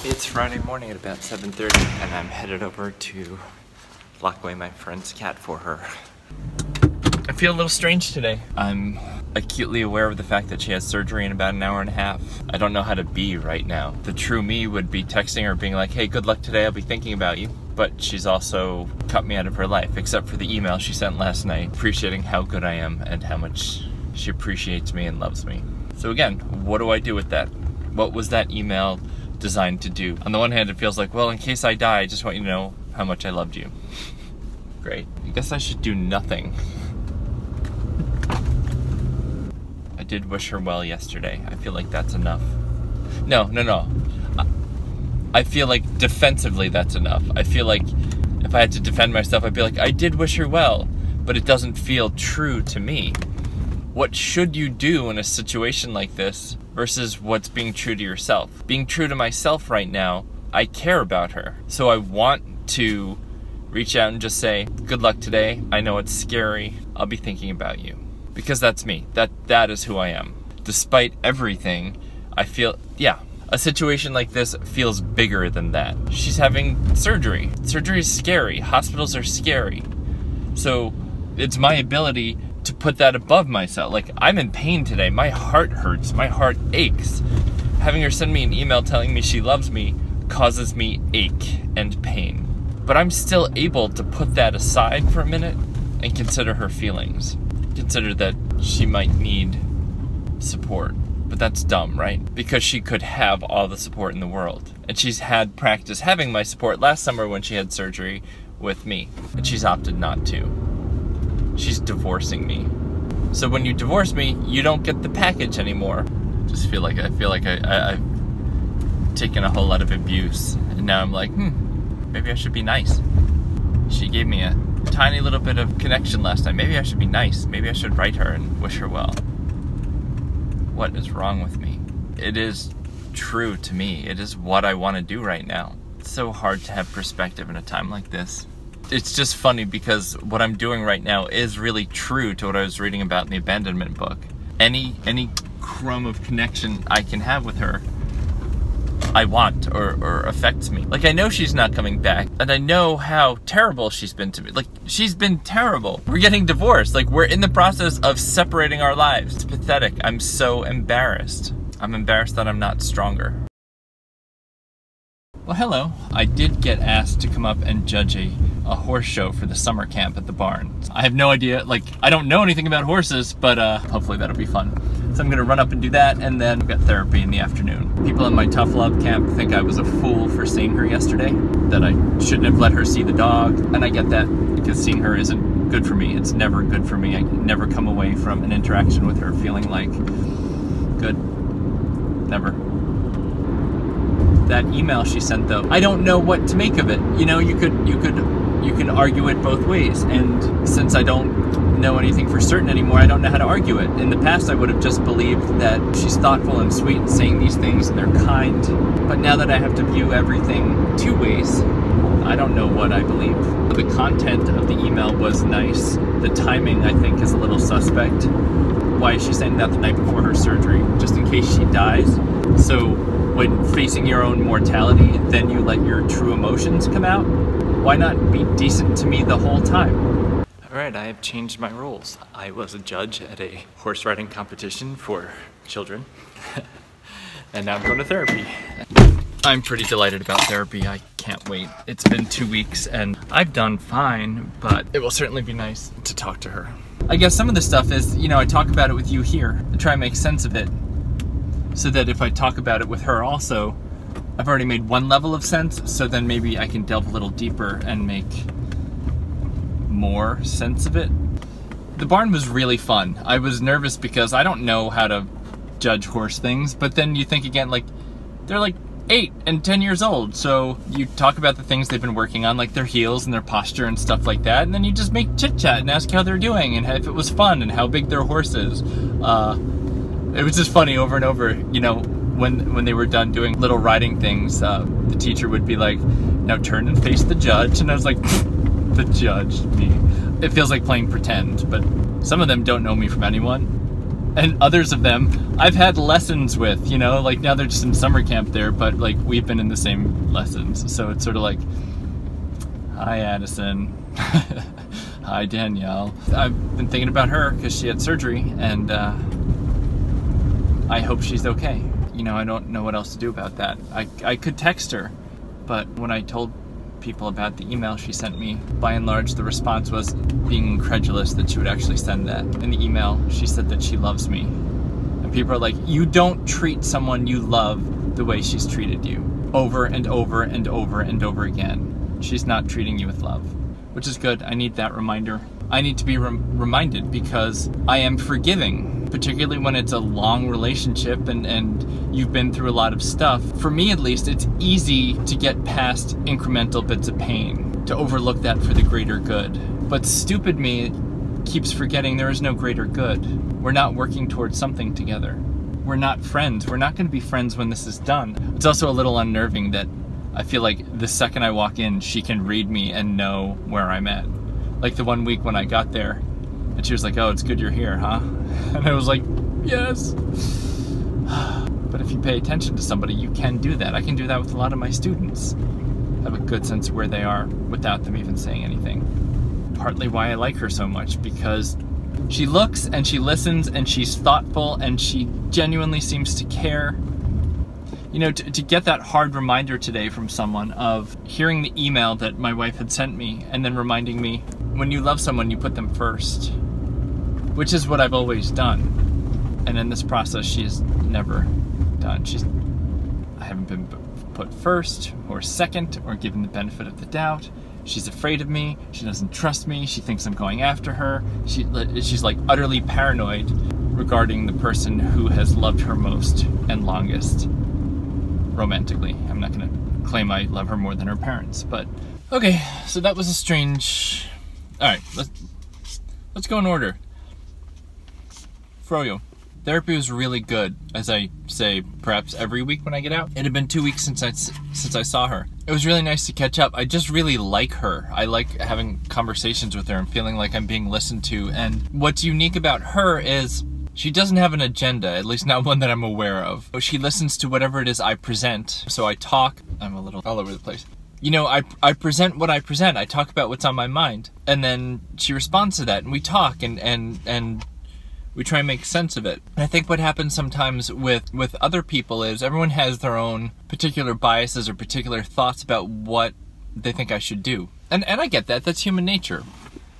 It's Friday morning at about 7:30 and I'm headed over to lock away my friend's cat for her. I feel a little strange today. I'm acutely aware of the fact that she has surgery in about an hour and a half. I don't know how to be right now. The true me would be texting her being like, hey, good luck today, I'll be thinking about you. But she's also cut me out of her life, except for the email she sent last night, appreciating how good I am and how much she appreciates me and loves me. So again, what do I do with that? What was that email designed to do? On the one hand, it feels like, well, in case I die, I just want you to know how much I loved you. Great. I guess I should do nothing. I did wish her well yesterday. I feel like that's enough. No. I feel like defensively that's enough. I feel like if I had to defend myself, I'd be like, I did wish her well, but it doesn't feel true to me. What should you do in a situation like this versus what's being true to yourself? Being true to myself right now, I care about her. So I want to reach out and just say, good luck today. I know it's scary. I'll be thinking about you. Because that's me. That is who I am. Despite everything, I feel, yeah, a situation like this feels bigger than that. She's having surgery. Surgery is scary. Hospitals are scary. So it's my ability to put that above myself. Like, I'm in pain today. My heart hurts. My heart aches. Having her send me an email telling me she loves me causes me ache and pain. But I'm still able to put that aside for a minute and consider her feelings. Consider that she might need support. But that's dumb, right? Because she could have all the support in the world. And she's had practice having my support last summer when she had surgery with me. And she's opted not to. She's divorcing me. So when you divorce me, you don't get the package anymore. I feel like I've taken a whole lot of abuse. And now I'm like, maybe I should be nice. She gave me a tiny little bit of connection last time. Maybe I should be nice. Maybe I should write her and wish her well. What is wrong with me? It is true to me. It is what I want to do right now. It's so hard to have perspective in a time like this. It's just funny because what I'm doing right now is really true to what I was reading about in the abandonment book. Any crumb of connection I can have with her, I want or affects me. Like, I know she's not coming back, and I know how terrible she's been to me. Like, she's been terrible. We're getting divorced. Like, we're in the process of separating our lives. It's pathetic. I'm so embarrassed. I'm embarrassed that I'm not stronger. Well, hello. I did get asked to come up and judge a horse show for the summer camp at the barn. I have no idea, like, I don't know anything about horses, but hopefully that'll be fun. So I'm gonna run up and do that, and then we've got therapy in the afternoon. People in my tough love camp think I was a fool for seeing her yesterday, that I shouldn't have let her see the dog, and I get that, because seeing her isn't good for me. It's never good for me. I never come away from an interaction with her feeling like good. Never. That email she sent, though, I don't know what to make of it. You know, you can argue it both ways, and since I don't know anything for certain anymore, I don't know how to argue it. In the past, I would have just believed that she's thoughtful and sweet and saying these things and they're kind, but now that I have to view everything two ways, I don't know what I believe. The content of the email was nice. The timing, I think, is a little suspect. Why is she saying that the night before her surgery? Just in case she dies? So when facing your own mortality, then you let your true emotions come out? Why not be decent to me the whole time? Alright, I have changed my roles. I was a judge at a horse riding competition for children, and now I'm going to therapy. I'm pretty delighted about therapy. I can't wait. It's been 2 weeks and I've done fine, but it will certainly be nice to talk to her. I guess some of the stuff is, you know, I talk about it with you here and try and make sense of it, so that if I talk about it with her also, I've already made one level of sense, so then maybe I can delve a little deeper and make more sense of it. The barn was really fun. I was nervous because I don't know how to judge horse things, but then you think again, like, they're like 8 and 10 years old, so you talk about the things they've been working on, like their heels and their posture and stuff like that, and then you just make chit-chat and ask how they're doing and if it was fun and how big their horse is. It was just funny over and over, you know, when they were done doing little riding things, the teacher would be like, now turn and face the judge, and I was like, the judge, me. It feels like playing pretend, but some of them don't know me from anyone. And others of them I've had lessons with, you know, like now they're just in summer camp there, but like we've been in the same lessons. So it's sort of like, hi Addison, hi Danielle. I've been thinking about her because she had surgery, and I hope she's okay. You know, I don't know what else to do about that. I could text her, but when I told people about the email she sent me, by and large the response was being incredulous that she would actually send that. In the email she said that she loves me, and people are like, you don't treat someone you love the way she's treated you, over and over and over and over again. She's not treating you with love, which is good. I need that reminder. I need to be reminded, because I am forgiving, particularly when it's a long relationship and you've been through a lot of stuff. For me at least, it's easy to get past incremental bits of pain, to overlook that for the greater good. But stupid me keeps forgetting there is no greater good. We're not working towards something together. We're not friends. We're not going to be friends when this is done. It's also a little unnerving that I feel like the second I walk in, she can read me and know where I'm at. Like the one week when I got there, and she was like, oh, it's good you're here, huh? And I was like, yes. But if you pay attention to somebody, you can do that. I can do that with a lot of my students. I have a good sense of where they are without them even saying anything. Partly why I like her so much, because she looks and she listens and she's thoughtful and she genuinely seems to care. You know, to get that hard reminder today from someone of hearing the email that my wife had sent me and then reminding me, when you love someone, you put them first, which is what I've always done. And in this process, she's never done. I haven't been put first or second or given the benefit of the doubt. She's afraid of me. She doesn't trust me. She thinks I'm going after her. She's like utterly paranoid regarding the person who has loved her most and longest. Romantically. I'm not gonna claim I love her more than her parents, but okay, so that was a strange... Alright, let's go in order. Froyo. Therapy was really good, as I say perhaps every week when I get out. It had been 2 weeks since I saw her. It was really nice to catch up. I just really like her. I like having conversations with her and feeling like I'm being listened to, and what's unique about her is she doesn't have an agenda, at least not one that I'm aware of. She listens to whatever it is I present. So I talk, I'm a little all over the place. You know, I present what I present. I talk about what's on my mind. And then she responds to that, and we talk and we try and make sense of it. And I think what happens sometimes with other people is everyone has their own particular biases or particular thoughts about what they think I should do. And I get that, that's human nature.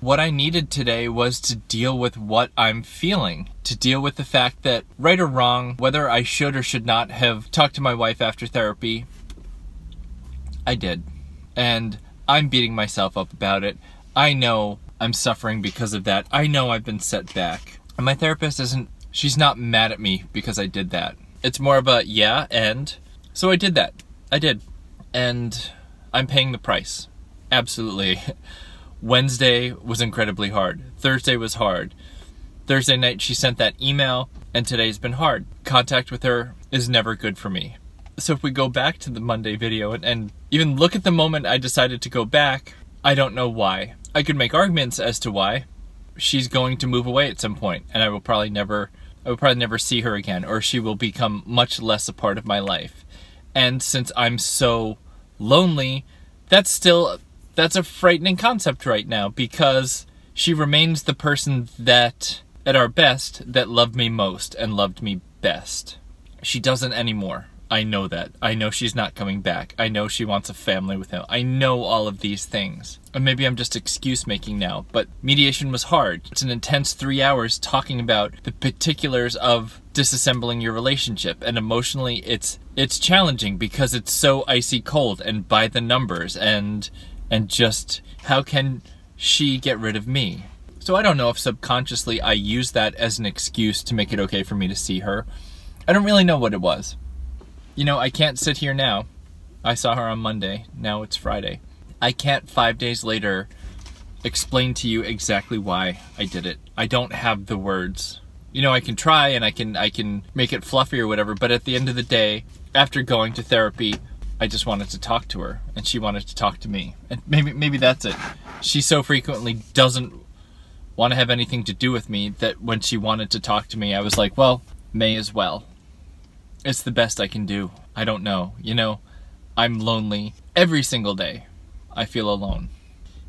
What I needed today was to deal with what I'm feeling, to deal with the fact that, right or wrong, whether I should or should not have talked to my wife after therapy, I did. And I'm beating myself up about it. I know I'm suffering because of that. I know I've been set back. And my therapist she's not mad at me because I did that. It's more of a, yeah, and so I did that. I did. And I'm paying the price. Absolutely. Wednesday was incredibly hard. Thursday was hard. Thursday night she sent that email, and today's been hard. Contact with her is never good for me. So if we go back to the Monday video and even look at the moment I decided to go back, I don't know why. I could make arguments as to why. She's going to move away at some point, and I will probably never see her again, or she will become much less a part of my life. And since I'm so lonely, that's a frightening concept right now, because she remains the person that, at our best, that loved me most and loved me best. She doesn't anymore. I know that. I know she's not coming back. I know she wants a family with him. I know all of these things. And maybe I'm just excuse making now, but mediation was hard. It's an intense 3 hours talking about the particulars of disassembling your relationship, and emotionally it's challenging because it's so icy cold and by the numbers, and just how can she get rid of me? So I don't know if subconsciously I used that as an excuse to make it okay for me to see her. I don't really know what it was. You know, I can't sit here now. I saw her on Monday. Now it's Friday. I can't 5 days later explain to you exactly why I did it. I don't have the words. You know, I can try and I can make it fluffy or whatever, but at the end of the day, after going to therapy, I just wanted to talk to her, and she wanted to talk to me. And maybe that's it. She so frequently doesn't want to have anything to do with me, that when she wanted to talk to me, I was like, well, may as well. It's the best I can do. I don't know. You know, I'm lonely every single day. I feel alone.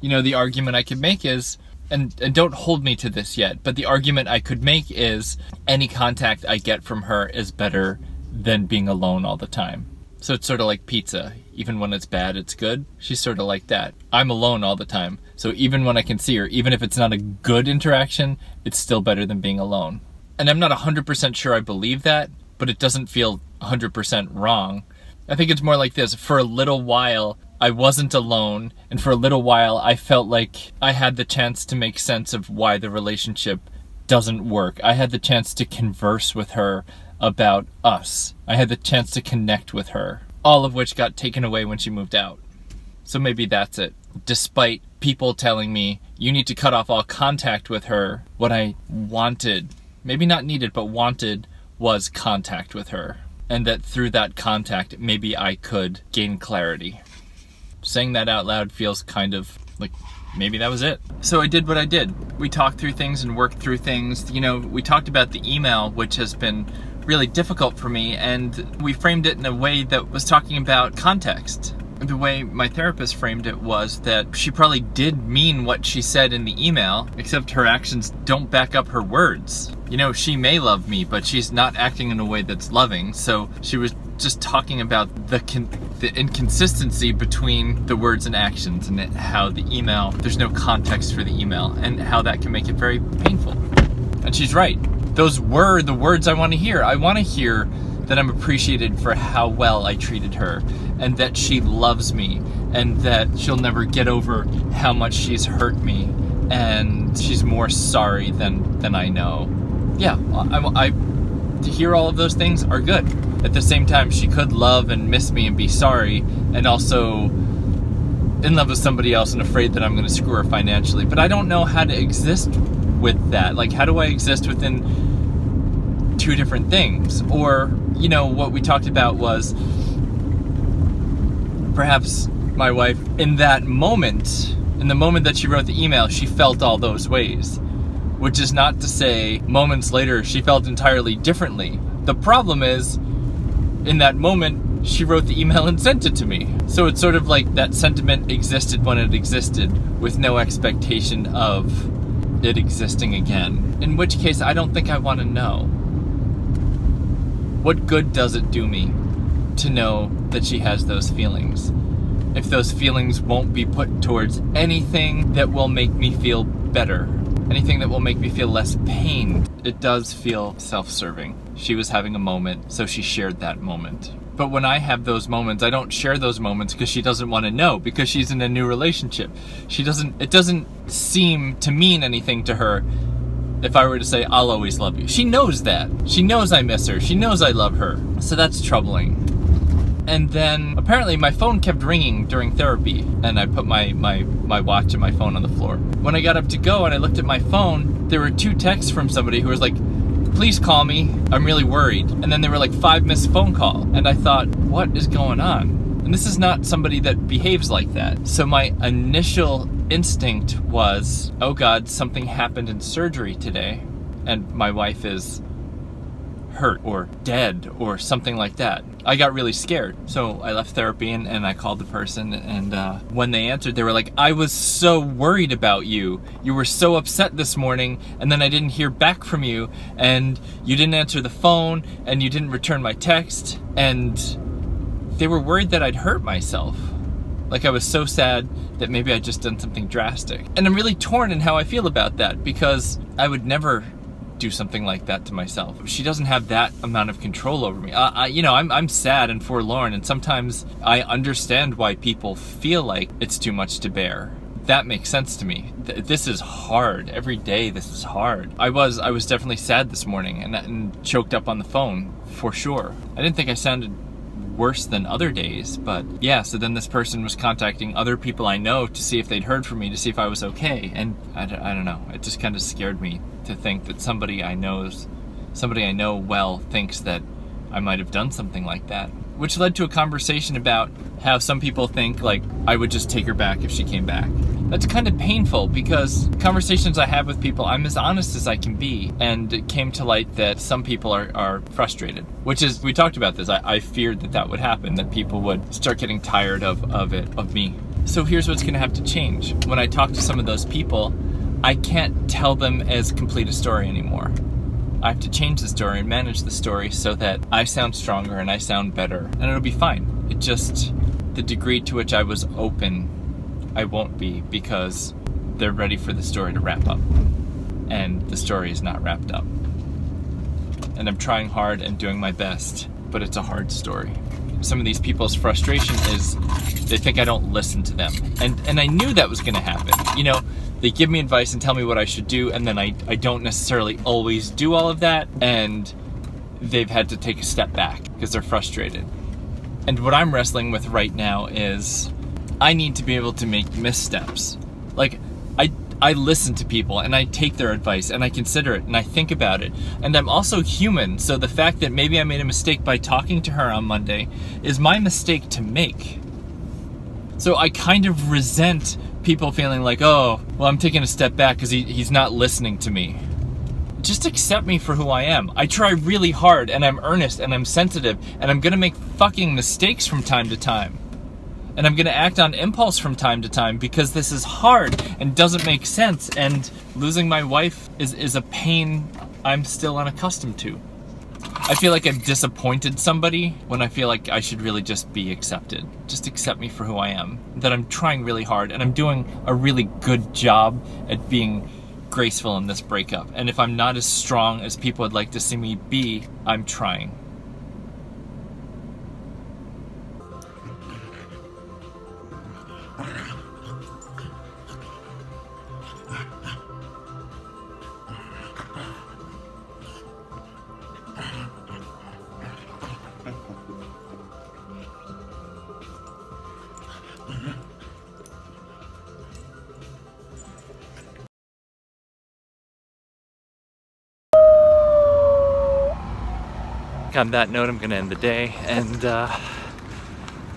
You know, the argument I could make is, and don't hold me to this yet, but the argument I could make is any contact I get from her is better than being alone all the time. So it's sort of like pizza. Even when it's bad, it's good. She's sort of like that. I'm alone all the time. So even when I can see her, even if it's not a good interaction, it's still better than being alone. And I'm not 100% sure I believe that, but it doesn't feel 100% wrong. I think it's more like this. For a little while, I wasn't alone, and for a little while, I felt like I had the chance to make sense of why the relationship doesn't work. I had the chance to converse with her about us. I had the chance to connect with her, all of which got taken away when she moved out. So maybe that's it. Despite people telling me, you need to cut off all contact with her, what I wanted, maybe not needed, but wanted, was contact with her. And that through that contact, maybe I could gain clarity. Saying that out loud feels kind of like maybe that was it. So I did what I did. We talked through things and worked through things. You know, we talked about the email, which has been really difficult for me, and we framed it in a way that was talking about context. The way my therapist framed it was that she probably did mean what she said in the email, except her actions don't back up her words. You know, she may love me, but she's not acting in a way that's loving, so she was just talking about the inconsistency between the words and actions, and how the email, there's no context for the email, and how that can make it very painful. And she's right. Those were the words I want to hear. I want to hear that I'm appreciated for how well I treated her, and that she loves me, and that she'll never get over how much she's hurt me, and she's more sorry than I know. Yeah, I to hear all of those things are good. At the same time, she could love and miss me and be sorry, and also in love with somebody else and afraid that I'm going to screw her financially. But I don't know how to exist with that. Like, how do I exist within two different things? Or, you know, what we talked about was perhaps my wife, in that moment, in the moment that she wrote the email, she felt all those ways. Which is not to say moments later she felt entirely differently. The problem is, in that moment, she wrote the email and sent it to me. So it's sort of like that sentiment existed when it existed, with no expectation of it existing again. In which case, I don't think I want to know. What good does it do me to know that she has those feelings, if those feelings won't be put towards anything that will make me feel better, anything that will make me feel less pain? It does feel self-serving. She was having a moment, so she shared that moment. But when I have those moments, I don't share those moments because she doesn't want to know, because she's in a new relationship. It doesn't seem to mean anything to her if I were to say, I'll always love you. She knows that. She knows I miss her. She knows I love her. So that's troubling. And then apparently my phone kept ringing during therapy, and I put my watch and my phone on the floor. When I got up to go and I looked at my phone, there were 2 texts from somebody who was like, please call me, I'm really worried. And then there were like 5 missed phone calls. And I thought, what is going on? And this is not somebody that behaves like that. So my initial instinct was, oh God, something happened in surgery today, and my wife is hurt or dead or something like that. I got really scared. So I left therapy and I called the person, and when they answered, they were like, I was so worried about you. You were so upset this morning, and then I didn't hear back from you, and you didn't answer the phone, and you didn't return my text, and they were worried that I'd hurt myself. Like I was so sad that maybe I'd just done something drastic. And I'm really torn in how I feel about that, because I would never do something like that to myself. She doesn't have that amount of control over me. You know, I'm sad and forlorn, and sometimes I understand why people feel like it's too much to bear. That makes sense to me. This is hard. Every day this is hard. I was definitely sad this morning and choked up on the phone, for sure. I didn't think I sounded worse than other days, but yeah, so then this person was contacting other people I know to see if they'd heard from me, to see if I was okay, and I don't know, it just kind of scared me to think that somebody I know well thinks that I might have done something like that, which led to a conversation about How some people think like I would just take her back if she came back. That's kind of painful because conversations I have with people, I'm as honest as I can be, and it came to light that some people are frustrated, which is, we talked about this, I feared that would happen, that people would start getting tired of me. So here's what's gonna have to change. When I talk to some of those people, I can't tell them as complete a story anymore. I have to change the story and manage the story so that I sound stronger and I sound better, and it'll be fine. It just, the degree to which I was open, I won't be, because they're ready for the story to wrap up. And the story is not wrapped up. And I'm trying hard and doing my best, but it's a hard story. Some of these people's frustration is they think I don't listen to them. And I knew that was gonna happen. You know, they give me advice and tell me what I should do, and then I don't necessarily always do all of that, and they've had to take a step back because they're frustrated. And what I'm wrestling with right now is I need to be able to make missteps. Like, I listen to people and I take their advice and I consider it and I think about it. And I'm also human, so the fact that maybe I made a mistake by talking to her on Monday is my mistake to make. So I kind of resent people feeling like, oh, well, I'm taking a step back because he's not listening to me. Just accept me for who I am. I try really hard and I'm earnest and I'm sensitive and I'm gonna make fucking mistakes from time to time. And I'm gonna act on impulse from time to time because this is hard and doesn't make sense, and losing my wife is a pain I'm still unaccustomed to. I feel like I've disappointed somebody when I feel like I should really just be accepted. Just accept me for who I am. That I'm trying really hard and I'm doing a really good job at being graceful in this breakup. And if I'm not as strong as people would like to see me be, I'm trying. On that note, I'm gonna end the day, and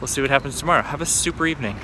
we'll see what happens tomorrow. Have a super evening.